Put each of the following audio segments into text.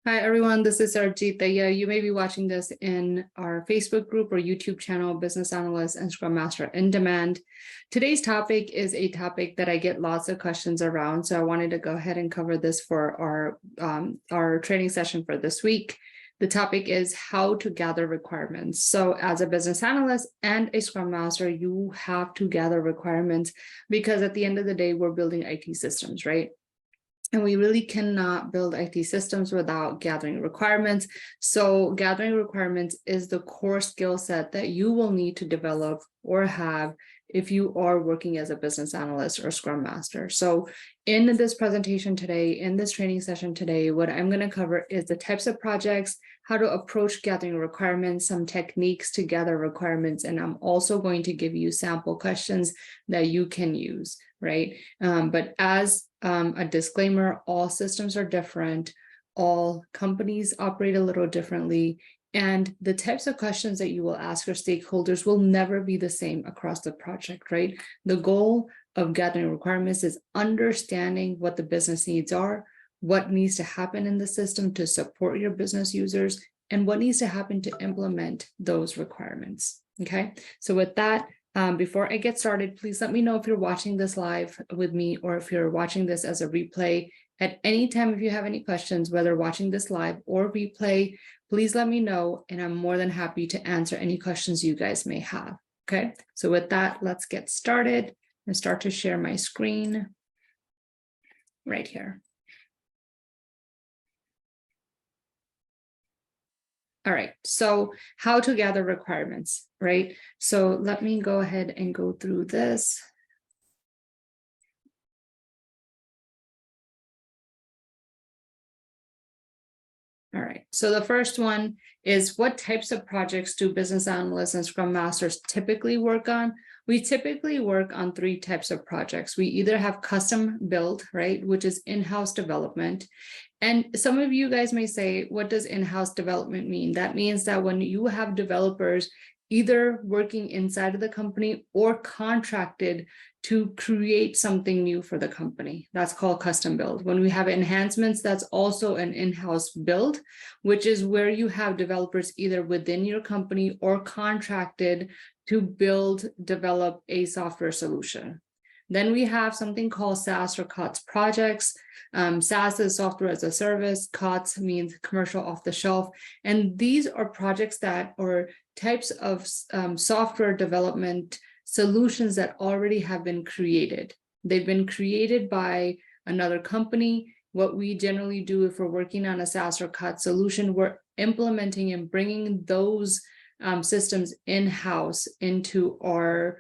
Hi, everyone. This is Arjita. Yeah, you may be watching this in our Facebook group or YouTube channel, Business Analyst and Scrum Master in Demand. Today's topic is a topic that I get lots of questions around. So I wanted to go ahead and cover this for our training session for this week. The topic is how to gather requirements. So as a business analyst and a Scrum Master, you have to gather requirements because at the end of the day, we're building IT systems, right? And we really cannot build IT systems without gathering requirements. So gathering requirements is the core skill set that you will need to develop or have if you are working as a business analyst or Scrum Master. So in this presentation today, in this training session today, what I'm going to cover is the types of projects, how to approach gathering requirements, some techniques to gather requirements, and I'm also going to give you sample questions that you can use, right? But as a disclaimer, all systems are different, all companies operate a little differently, and the types of questions that you will ask your stakeholders will never be the same across the project, right? The goal of gathering requirements is understanding what the business needs are, what needs to happen in the system to support your business users, and what needs to happen to implement those requirements, okay? So with that, before I get started, please let me know if you're watching this live with me or if you're watching this as a replay. At any time, if you have any questions, whether watching this live or replay, please let me know, and I'm more than happy to answer any questions you guys may have. Okay, so with that, let's get started and start to share my screen right here. All right, so how to gather requirements, right? So let me go ahead and go through this. All right, so the first one is, what types of projects do business analysts and Scrum Masters typically work on? We typically work on three types of projects. We either have custom build, right, which is in-house development. And some of you guys may say, what does in-house development mean? That means that when you have developers either working inside of the company or contracted to create something new for the company, that's called custom build. When we have enhancements, that's also an in-house build, which is where you have developers either within your company or contracted to develop a software solution. Then we have something called SAS or COTS projects. SAS is software as a service, COTS means commercial off the shelf. And these are projects that are types of software development solutions that already have been created. They've been created by another company. What we generally do if we're working on a SAS or COTS solution, we're implementing and bringing those systems in-house into our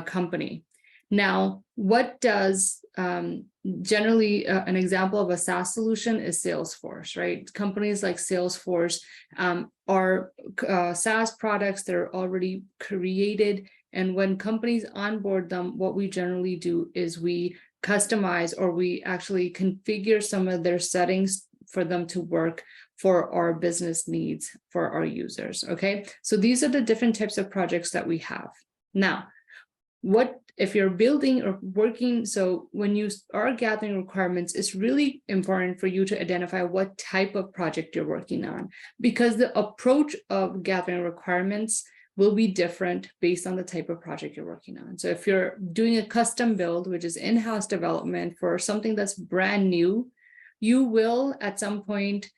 company. Now, what does generally an example of a SaaS solution is Salesforce, right? Companies like Salesforce are SaaS products that are already created. And when companies onboard them, what we generally do is we customize or we actually configure some of their settings for them to work for our business needs for our users, okay? So these are the different types of projects that we have. Now, what if you're building or working, so when you are gathering requirements, it's really important for you to identify what type of project you're working on, because the approach of gathering requirements will be different based on the type of project you're working on. So if you're doing a custom build, which is in-house development for something that's brand new, you will at some point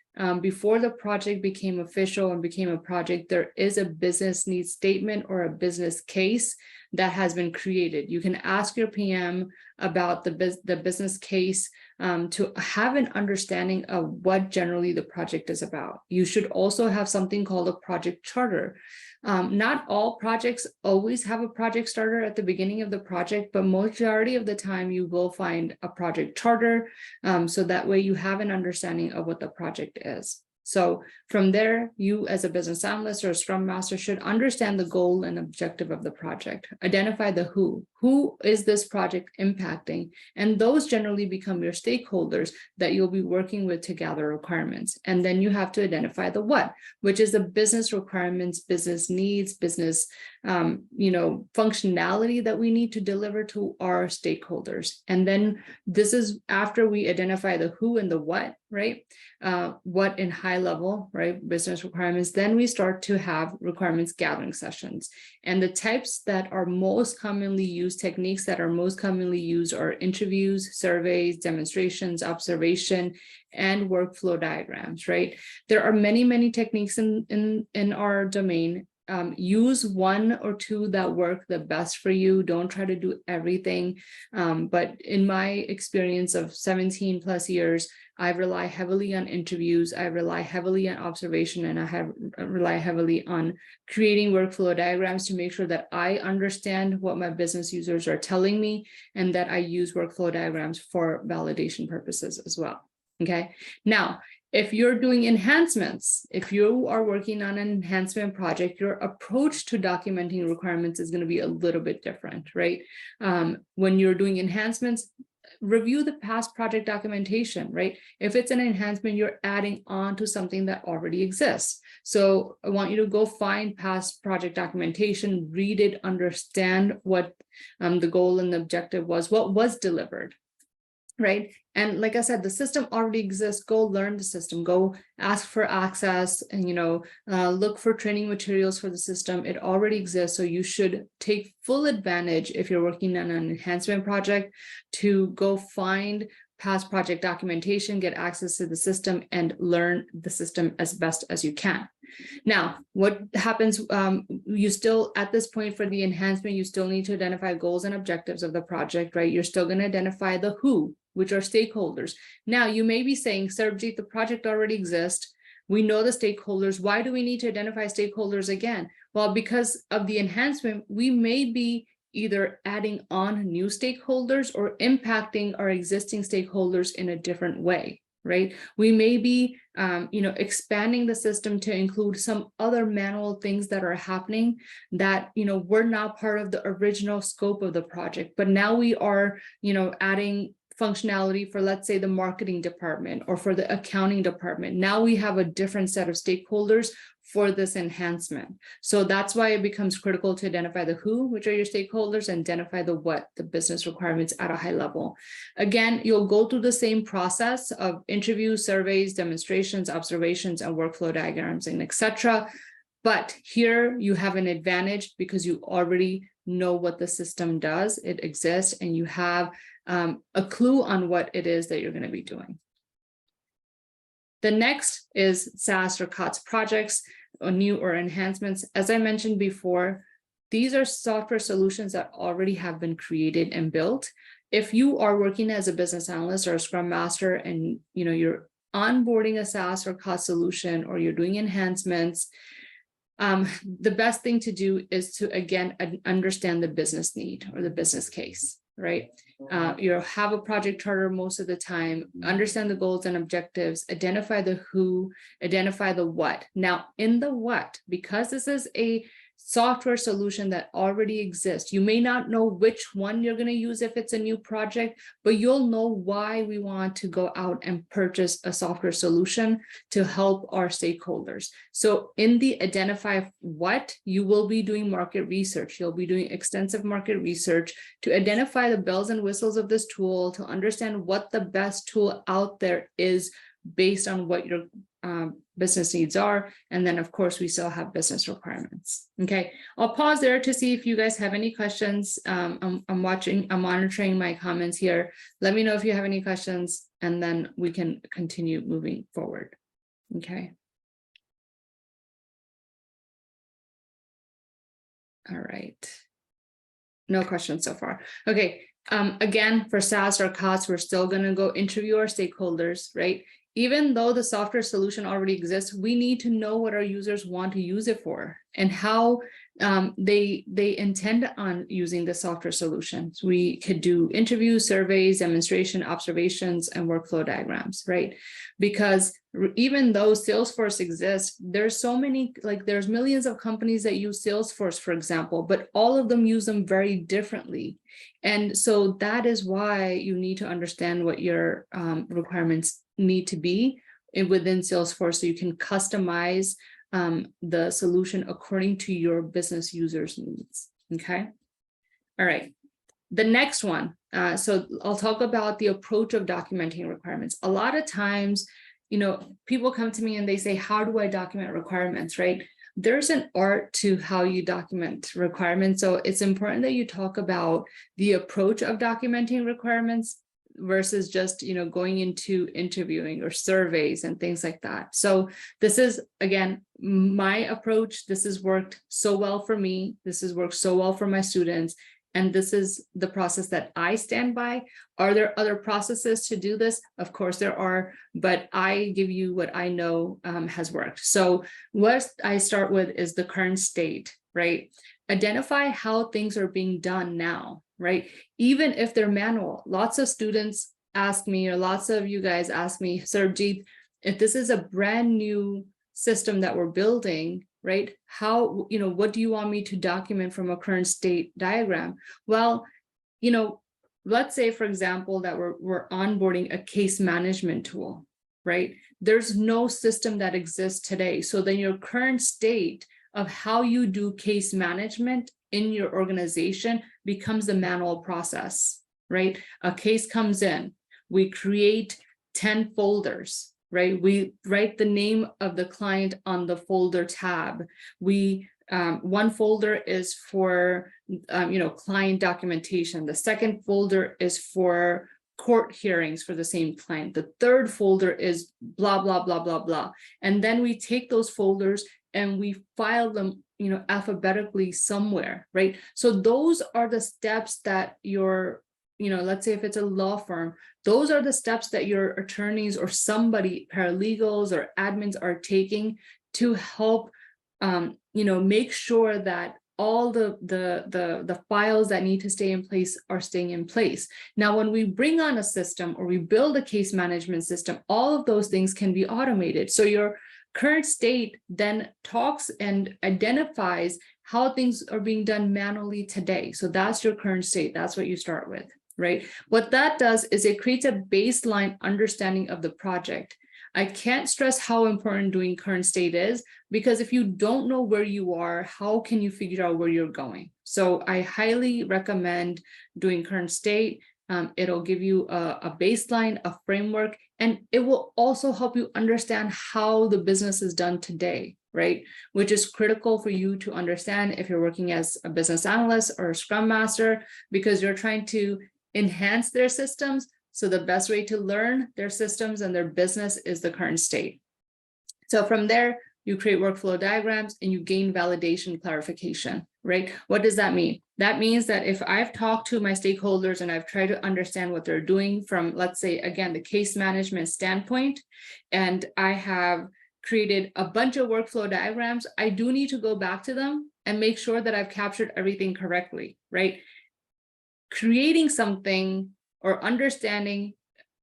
before the project became official and became a project, there is a business needs statement or a business case that has been created. You can ask your PM about the business case to have an understanding of what generally the project is about. You should also have something called a project charter. Not all projects always have a project starter at the beginning of the project, but majority of the time you will find a project charter. So that way you have an understanding of what the project is. So from there, you as a business analyst or a Scrum Master should understand the goal and objective of the project, identify the who is this project impacting, and those generally become your stakeholders that you'll be working with to gather requirements. And then you have to identify the what, which is the business requirements, business needs, business functionality that we need to deliver to our stakeholders. And then this is after we identify the who and the what, right? What in high level, right? Business requirements, then we start to have requirements gathering sessions. And the types that are most commonly used, techniques that are most commonly used are interviews, surveys, demonstrations, observation, and workflow diagrams, right? There are many, many techniques in our domain. Use one or two that work the best for you. Don't try to do everything. But in my experience of 17 plus years, I rely heavily on interviews. I rely heavily on observation, and I rely heavily on creating workflow diagrams to make sure that I understand what my business users are telling me, and that I use workflow diagrams for validation purposes as well. Okay. Now, if you're doing enhancements, if you are working on an enhancement project, your approach to documenting requirements is going to be a little bit different, right? When you're doing enhancements, review the past project documentation, right? If it's an enhancement, you're adding on to something that already exists. So I want you to go find past project documentation, read it, understand what the goal and the objective was, what was delivered. Right. And like I said, the system already exists. Go learn the system, go ask for access, and, look for training materials for the system. It already exists. So you should take full advantage, if you're working on an enhancement project, to go find past project documentation, get access to the system, and learn the system as best as you can. Now, what happens, you still, at this point for the enhancement, you still need to identify goals and objectives of the project, right? You're still going to identify the who, which are stakeholders. Now, you may be saying, Sarbjeet, the project already exists. We know the stakeholders. Why do we need to identify stakeholders again? Well, because of the enhancement, we may be either adding on new stakeholders or impacting our existing stakeholders in a different way, right? We may be, expanding the system to include some other manual things that are happening that, were not part of the original scope of the project, but now we are, adding functionality for, let's say, the marketing department or for the accounting department. Now we have a different set of stakeholders for this enhancement. So that's why it becomes critical to identify the who, which are your stakeholders, and identify the what, the business requirements at a high level. Again, you'll go through the same process of interviews, surveys, demonstrations, observations, and workflow diagrams, and etc. But here you have an advantage because you already know what the system does. It exists, and you have a clue on what it is that you're going to be doing. The next is SAS or COTS projects, or new or enhancements. As I mentioned before, these are software solutions that already have been created and built. If you are working as a business analyst or a Scrum Master, and you're onboarding a SAS or COTS solution, or you're doing enhancements, the best thing to do is to, again, understand the business need or the business case, right? You have a project charter most of the time, understand the goals and objectives, identify the who, identify the what. Now, in the what, because this is a software solution that already exists, you may not know which one you're going to use if it's a new project, but you'll know why we want to go out and purchase a software solution to help our stakeholders. So in the identify what, you will be doing market research. You'll be doing extensive market research to identify the bells and whistles of this tool, to understand what the best tool out there is based on what your business needs are. And then, of course, we still have business requirements. Okay, I'll pause there to see if you guys have any questions. I'm monitoring my comments here. Let me know if you have any questions, and then we can continue moving forward. Okay. All right. No questions so far. Okay. Again, for SAS or COTS, we're still going to go interview our stakeholders, right? Even though the software solution already exists, we need to know what our users want to use it for and how they intend on using the software solutions. We could do interviews, surveys, demonstration, observations, and workflow diagrams, right? Because even though Salesforce exists, there's so many, like there's millions of companies that use Salesforce, for example, but all of them use them very differently. And so that is why you need to understand what your requirements need to be within Salesforce, so you can customize the solution according to your business users' needs. Okay. All right. The next one. So I'll talk about the approach of documenting requirements. A lot of times, people come to me and they say, how do I document requirements, right? There's an art to how you document requirements. So it's important that you talk about the approach of documenting requirements versus just, going into interviewing or surveys and things like that. So this is, again, my approach. This has worked so well for me. This has worked so well for my students. And this is the process that I stand by. Are there other processes to do this? Of course there are, but I give you what I know has worked. So what I start with is the current state, right? Identify how things are being done now, right? Even if they're manual. Lots of students ask me, or lots of you guys ask me, Sarabjit, if this is a brand new system that we're building, right? How, what do you want me to document from a current state diagram? Well, let's say, for example, that we're onboarding a case management tool, right? There's no system that exists today. So then your current state of how you do case management in your organization becomes the manual process, right? A case comes in, we create 10 folders, right? We write the name of the client on the folder tab. One folder is for, client documentation. The second folder is for court hearings for the same client. The third folder is blah, blah, blah, blah, blah. And then we take those folders and we file them, alphabetically somewhere, right? So those are the steps that your, let's say if it's a law firm, those are the steps that your attorneys or somebody, paralegals or admins are taking to help, make sure that all the files that need to stay in place are staying in place. Now, when we bring on a system or we build a case management system, all of those things can be automated. So your current state then talks and identifies how things are being done manually today. So that's your current state. That's what you start with, right? What that does is it creates a baseline understanding of the project. I can't stress how important doing current state is, because if you don't know where you are, how can you figure out where you're going? So I highly recommend doing current state. It'll give you a baseline, a framework, and it will also help you understand how the business is done today, right? Which is critical for you to understand if you're working as a business analyst or a Scrum Master, because you're trying to enhance their systems. So the best way to learn their systems and their business is the current state. So from there, you create workflow diagrams and you gain validation clarification, right? What does that mean? That means that if I've talked to my stakeholders and I've tried to understand what they're doing from, let's say, again, the case management standpoint, and I have created a bunch of workflow diagrams, I do need to go back to them and make sure that I've captured everything correctly, right? Creating something or understanding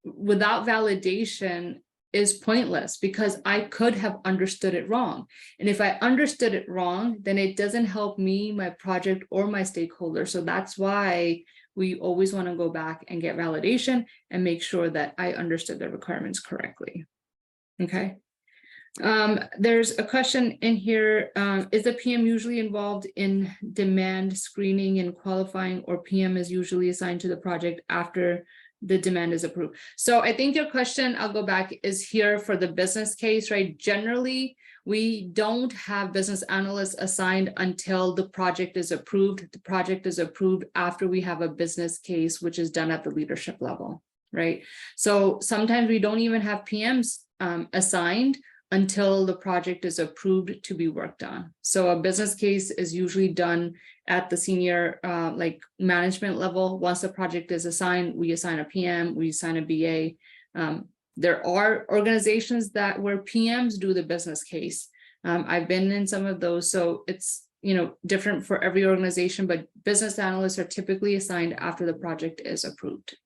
without validation is pointless, because I could have understood it wrong. And if I understood it wrong, then it doesn't help me, my project, or my stakeholders. So that's why we always want to go back and get validation and make sure that I understood the requirements correctly. Okay. There's a question in here. Is the PM usually involved in demand screening and qualifying, or PM is usually assigned to the project after the demand is approved? So I think your question, I'll go back, is here for the business case, right? Generally, we don't have business analysts assigned until the project is approved. The project is approved after we have a business case, which is done at the leadership level, right? So sometimes we don't even have PMs assigned until the project is approved to be worked on. So a business case is usually done at the senior management level. Once the project is assigned, we assign a PM, we assign a BA. There are organizations where PMs do the business case. I've been in some of those, so it's different for every organization, but business analysts are typically assigned after the project is approved.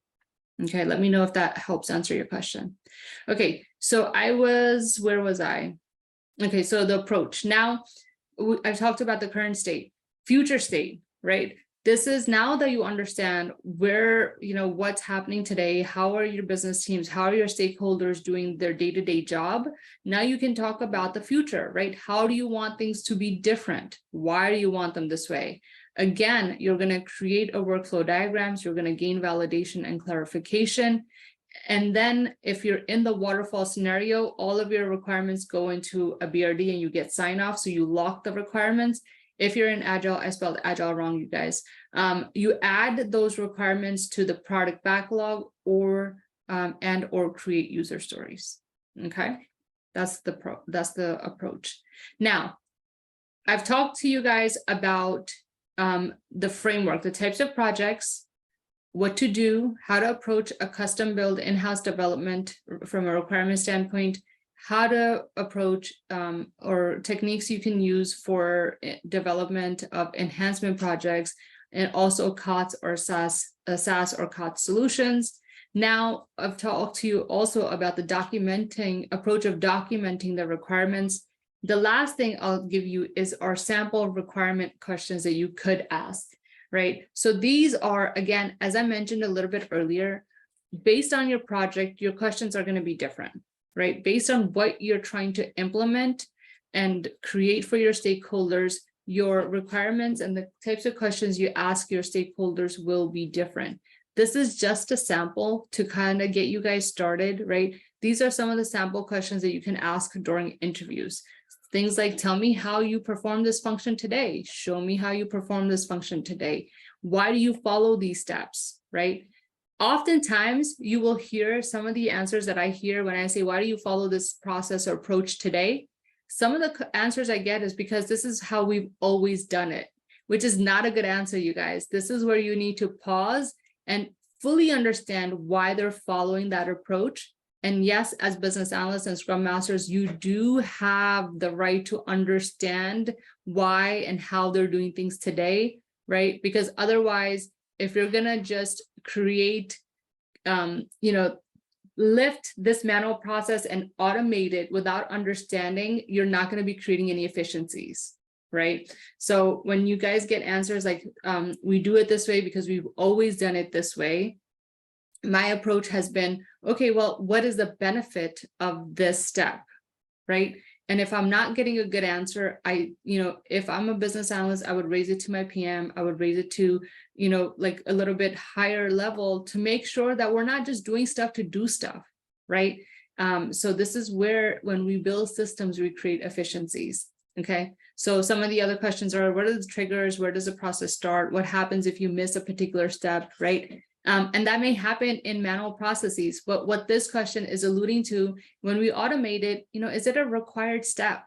Okay, let me know if that helps answer your question. Okay, so where was I? Okay, so the approach. Now, I've talked about the current state, future state, right? This is now that you understand where, what's happening today, how are your business teams, how are your stakeholders doing their day-to-day job? Now you can talk about the future, right? How do you want things to be different? Why do you want them this way? Again, you're going to create a workflow diagrams, you're going to gain validation and clarification. And then if you're in the waterfall scenario, all of your requirements go into a BRD and you get sign off. So you lock the requirements. If you're in Agile, I spelled Agile wrong, you guys. You add those requirements to the product backlog or create user stories. Okay, that's the approach. Now, I've talked to you guys about the framework, the types of projects, what to do, how to approach a custom build in-house development from a requirement standpoint, how to approach or techniques you can use for development of enhancement projects, and also COTS or SAS or COTS solutions. Now, I've talked to you also about the approach of documenting the requirements. The last thing I'll give you is our sample requirement questions that you could ask, right? So these are, again, as I mentioned a little bit earlier, based on your project, your questions are going to be different, right? Based on what you're trying to implement and create for your stakeholders, your requirements and the types of questions you ask your stakeholders will be different. This is just a sample to kind of get you guys started, right? These are some of the sample questions that you can ask during interviews. Things like, tell me how you perform this function today. Show me how you perform this function today. Why do you follow these steps, right? Oftentimes, you will hear some of the answers that I hear when I say, why do you follow this process or approach today? Some of the answers I get is because this is how we've always done it, which is not a good answer, you guys. This is where you need to pause and fully understand why they're following that approach. And yes, as business analysts and Scrum Masters, you do have the right to understand why and how they're doing things today, right? Because otherwise, if you're gonna just create, lift this manual process and automate it without understanding, you're not gonna be creating any efficiencies, right? So when you guys get answers like, we do it this way because we've always done it this way, my approach has been, okay, well, what is the benefit of this step, right? And if I'm not getting a good answer, if I'm a business analyst, I would raise it to my PM, I would raise it to, like a little bit higher level to make sure that we're not just doing stuff to do stuff, right? So this is where, when we build systems, we create efficiencies, okay? So some of the other questions are, what are the triggers? Where does the process start? What happens if you miss a particular step, right? And that may happen in manual processes, but what this question is alluding to, when we automate it, is it a required step,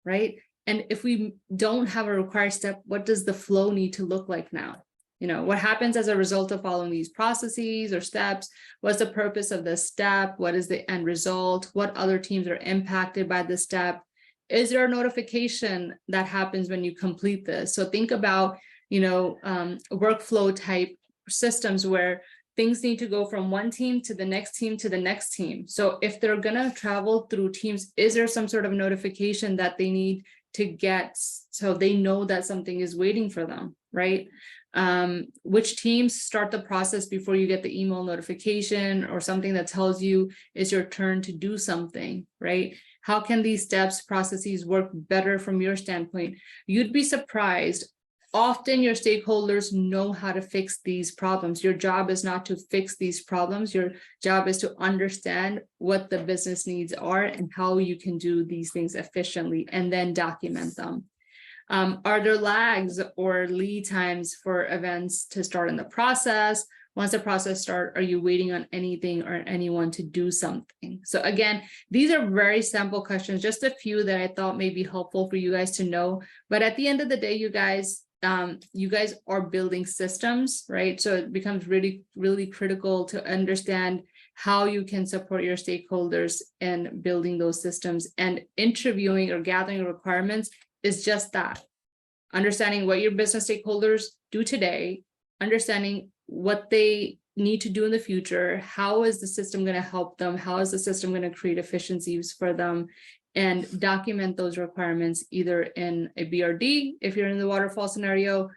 right? And if we don't have a required step, what does the flow need to look like now? What happens as a result of following these processes or steps? What's the purpose of the step? What is the end result? What other teams are impacted by the step? Is there a notification that happens when you complete this? So think about, workflow type systems where things need to go from one team to the next team to the next team. So if they're gonna travel through teams, is there some sort of notification that they need to get so they know that something is waiting for them, right? Which teams start the process before you get the email notification or something that tells you it's your turn to do something, right? How can these steps, processes work better from your standpoint? You'd be surprised. Often your stakeholders know how to fix these problems. Your job is not to fix these problems. Your job is to understand what the business needs are and how you can do these things efficiently and then document them. Are there lags or lead times for events to start in the process? Once the process starts, are you waiting on anything or anyone to do something? So again, these are very sample questions, just a few that I thought may be helpful for you guys to know. But at the end of the day, you guys are building systems, right? So it becomes really, really critical to understand how you can support your stakeholders in building those systems, and interviewing or gathering requirements is just that. understanding what your business stakeholders do today, understanding what they need to do in the future, how is the system going to help them, how is the system going to create efficiencies for them, and document those requirements either in a BRD if you're in the waterfall scenario,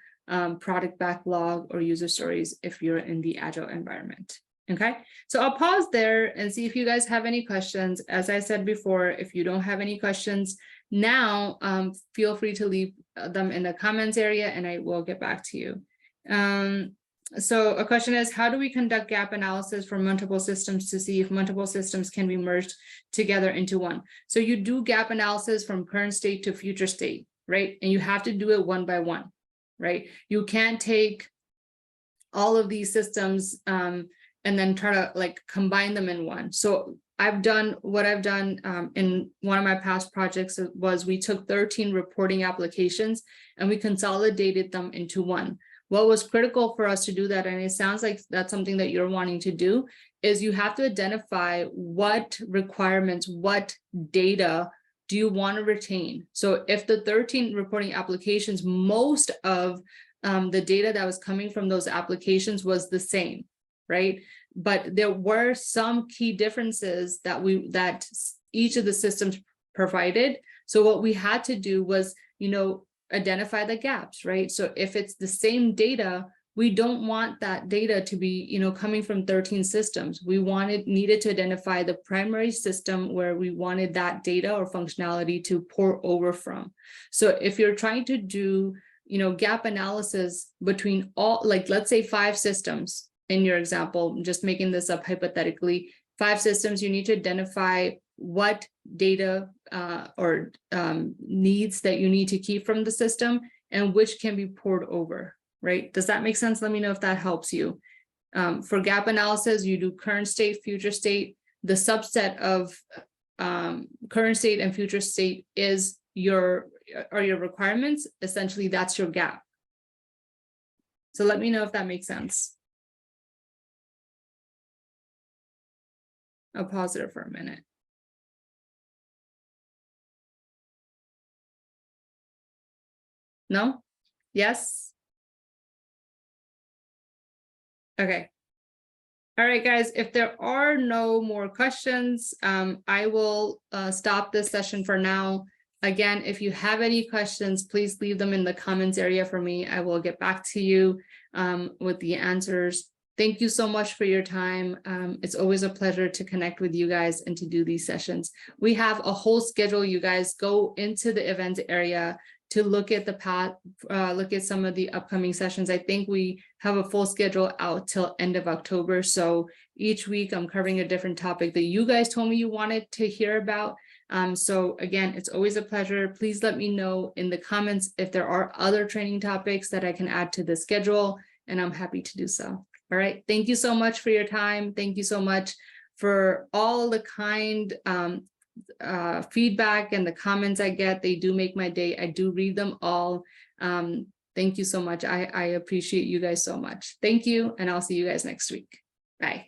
product backlog, or user stories if you're in the agile environment. Okay, so I'll pause there and see if you guys have any questions. As I said before, if you don't have any questions now, feel free to leave them in the comments area and I will get back to you. So a question is, how do we conduct gap analysis for multiple systems to see if multiple systems can be merged together into one? So you do gap analysis from current state to future state, right? And you have to do it one by one, right? You can't take all of these systems and then try to like combine them in one. So what I've done in one of my past projects was we took 13 reporting applications and we consolidated them into one. What was critical for us to do that, and it sounds like that's something that you're wanting to do, is you have to identify what requirements, what data do you want to retain. So if the 13 reporting applications, most of the data that was coming from those applications was the same, right? But there were some key differences that each of the systems provided. So what we had to do was, identify the gaps, right? So if it's the same data, we don't want that data to be, coming from 13 systems. We needed to identify the primary system where we wanted that data or functionality to pour over from. So if you're trying to do, gap analysis between all, like, let's say 5 systems in your example, I'm just making this up hypothetically, 5 systems, you need to identify what data or needs that you need to keep from the system and which can be poured over, right? Does that make sense? Let me know if that helps you. For gap analysis, you do current state, future state. The subset of current state and future state is your requirements. Essentially, that's your gap. So let me know if that makes sense. I'll pause it for a minute. No? Yes? Okay. All right, guys, if there are no more questions, I will stop this session for now. Again, if you have any questions, please leave them in the comments area for me. I will get back to you with the answers. Thank you so much for your time. It's always a pleasure to connect with you guys and to do these sessions. We have a whole schedule. You guys go into the events area to look at the path, look at some of the upcoming sessions. I think we have a full schedule out till end of October. So each week I'm covering a different topic that you guys told me you wanted to hear about. So again, it's always a pleasure. Please let me know in the comments if there are other training topics that I can add to the schedule, and I'm happy to do so. All right. Thank you so much for your time. Thank you so much for all the kind feedback and the comments I get. They do make my day. I do read them all. Thank you so much. I appreciate you guys so much. Thank you. And I'll see you guys next week. Bye.